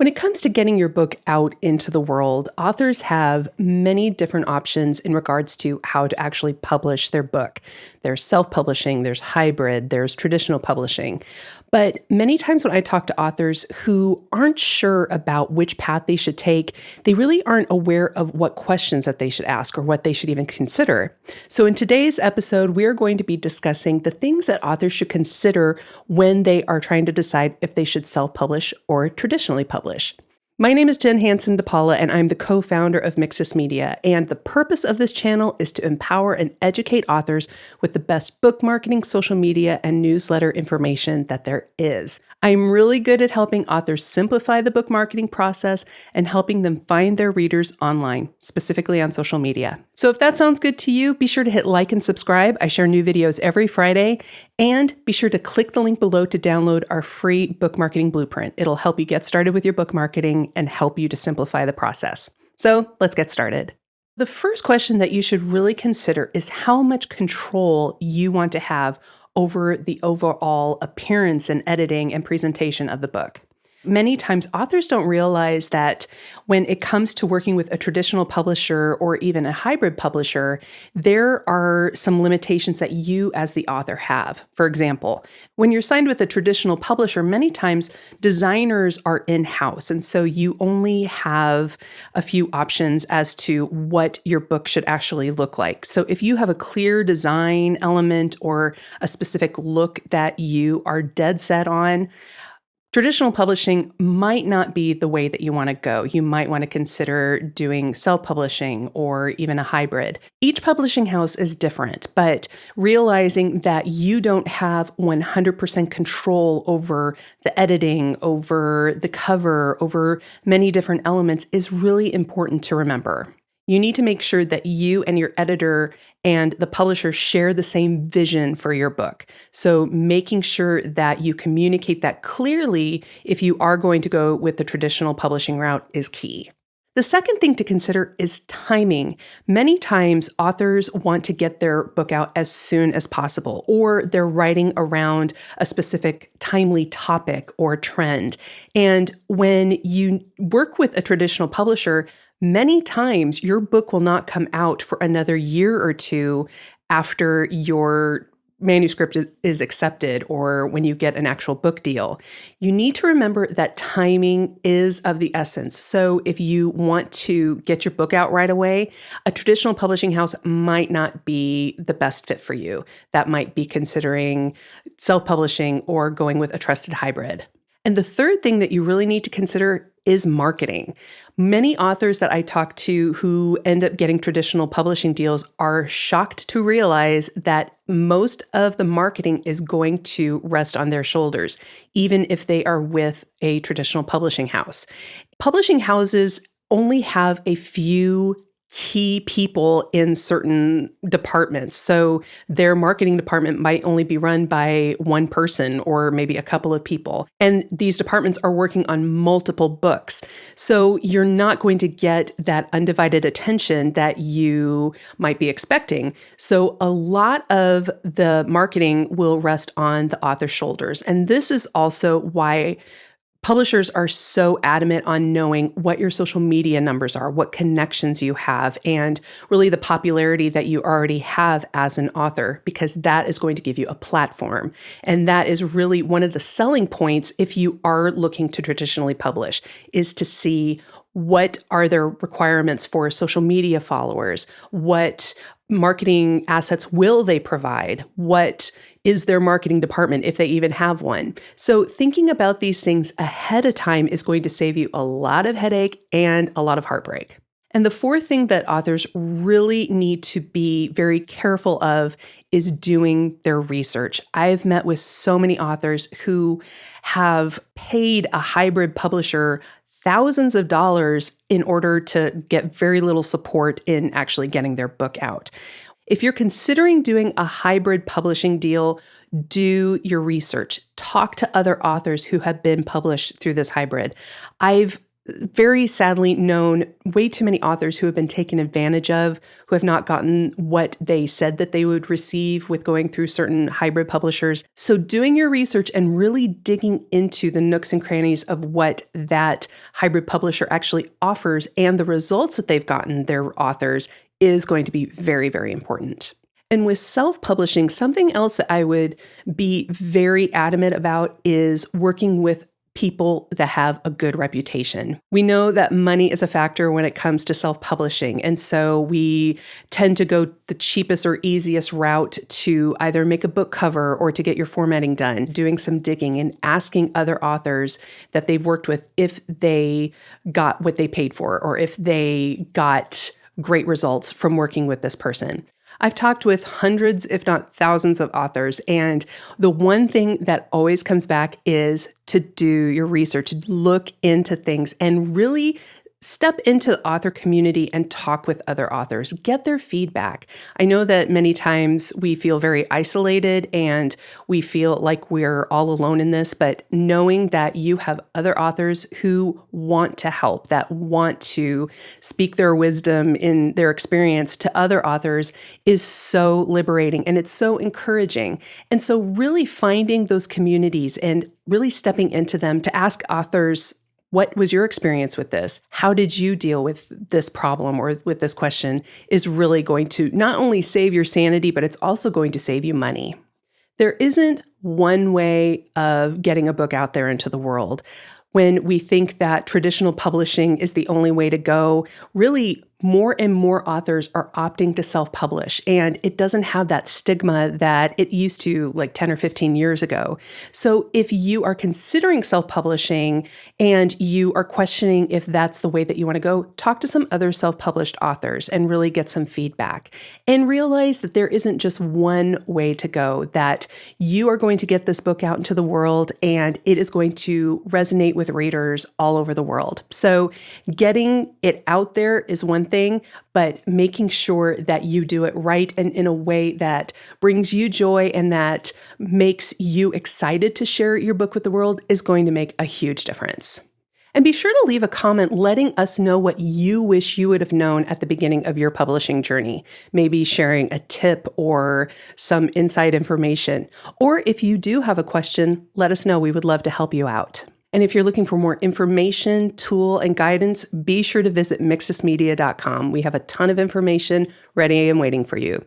When it comes to getting your book out into the world, authors have many different options in regards to how to actually publish their book. There's self-publishing, there's hybrid, there's traditional publishing. But many times when I talk to authors who aren't sure about which path they should take, they really aren't aware of what questions that they should ask or what they should even consider. So in today's episode, we're going to be discussing the things that authors should consider when they are trying to decide if they should self-publish or traditionally publish. My name is Jenn Hanson-dePaula, and I'm the co-founder of Mixus Media, and the purpose of this channel is to empower and educate authors with the best book marketing, social media, and newsletter information that there is. I'm really good at helping authors simplify the book marketing process and helping them find their readers online, specifically on social media. So if that sounds good to you, be sure to hit like and subscribe. I share new videos every Friday, and be sure to click the link below to download our free book marketing blueprint. It'll help you get started with your book marketing and help you to simplify the process. So let's get started. The first question that you should really consider is how much control you want to have over the overall appearance and editing and presentation of the book. Many times authors don't realize that when it comes to working with a traditional publisher or even a hybrid publisher, there are some limitations that you as the author have. For example, when you're signed with a traditional publisher, many times designers are in-house, and so you only have a few options as to what your book should actually look like. So if you have a clear design element or a specific look that you are dead set on, traditional publishing might not be the way that you want to go. You might want to consider doing self-publishing or even a hybrid. Each publishing house is different, but realizing that you don't have 100% control over the editing, over the cover, over many different elements is really important to remember. You need to make sure that you and your editor and the publisher share the same vision for your book. So making sure that you communicate that clearly if you are going to go with the traditional publishing route is key. The second thing to consider is timing. Many times authors want to get their book out as soon as possible, or they're writing around a specific timely topic or trend. And when you work with a traditional publisher, many times your book will not come out for another year or two after your manuscript is accepted or when you get an actual book deal. You need to remember that timing is of the essence. So if you want to get your book out right away, a traditional publishing house might not be the best fit for you. That might be considering self-publishing or going with a trusted hybrid. And the third thing that you really need to consider is marketing. Many authors that I talk to who end up getting traditional publishing deals are shocked to realize that most of the marketing is going to rest on their shoulders, even if they are with a traditional publishing house. Publishing houses only have a few key people in certain departments. So their marketing department might only be run by one person or maybe a couple of people. And these departments are working on multiple books. So you're not going to get that undivided attention that you might be expecting. So a lot of the marketing will rest on the author's shoulders. And this is also why publishers are so adamant on knowing what your social media numbers are, what connections you have, and really the popularity that you already have as an author, because that is going to give you a platform. And that is really one of the selling points if you are looking to traditionally publish, is to see what are their requirements for social media followers, what marketing assets will they provide? What is their marketing department, if they even have one? So thinking about these things ahead of time is going to save you a lot of headache and a lot of heartbreak. And the fourth thing that authors really need to be very careful of is doing their research. I've met with so many authors who have paid a hybrid publisher thousands of dollars in order to get very little support in actually getting their book out. If you're considering doing a hybrid publishing deal, do your research. Talk to other authors who have been published through this hybrid. I've very sadly known way too many authors who have been taken advantage of, who have not gotten what they said that they would receive with going through certain hybrid publishers. So doing your research and really digging into the nooks and crannies of what that hybrid publisher actually offers and the results that they've gotten their authors is going to be very, very important. And with self-publishing, something else that I would be very adamant about is working with people that have a good reputation. We know that money is a factor when it comes to self-publishing. And so we tend to go the cheapest or easiest route to either make a book cover or to get your formatting done, doing some digging and asking other authors that they've worked with if they got what they paid for or if they got great results from working with this person. I've talked with hundreds, if not thousands of authors, and the one thing that always comes back is to do your research, look into things, and really step into the author community and talk with other authors, get their feedback. I know that many times we feel very isolated and we feel like we're all alone in this, but knowing that you have other authors who want to help, that want to speak their wisdom in their experience to other authors is so liberating and it's so encouraging. And so really finding those communities and really stepping into them to ask authors, what was your experience with this? How did you deal with this problem or with this question is really going to not only save your sanity, but it's also going to save you money. There isn't one way of getting a book out there into the world. When we think that traditional publishing is the only way to go, really more and more authors are opting to self-publish, and it doesn't have that stigma that it used to like 10 or 15 years ago. So if you are considering self-publishing and you are questioning if that's the way that you want to go, talk to some other self-published authors and really get some feedback and realize that there isn't just one way to go, that you are going to get this book out into the world and it is going to resonate with readers all over the world. So getting it out there is one thing, but making sure that you do it right and in a way that brings you joy and that makes you excited to share your book with the world is going to make a huge difference. And be sure to leave a comment letting us know what you wish you would have known at the beginning of your publishing journey, maybe sharing a tip or some inside information. Or if you do have a question, let us know. We would love to help you out. And if you're looking for more information, tool, and guidance, be sure to visit mixusmedia.com. We have a ton of information ready and waiting for you.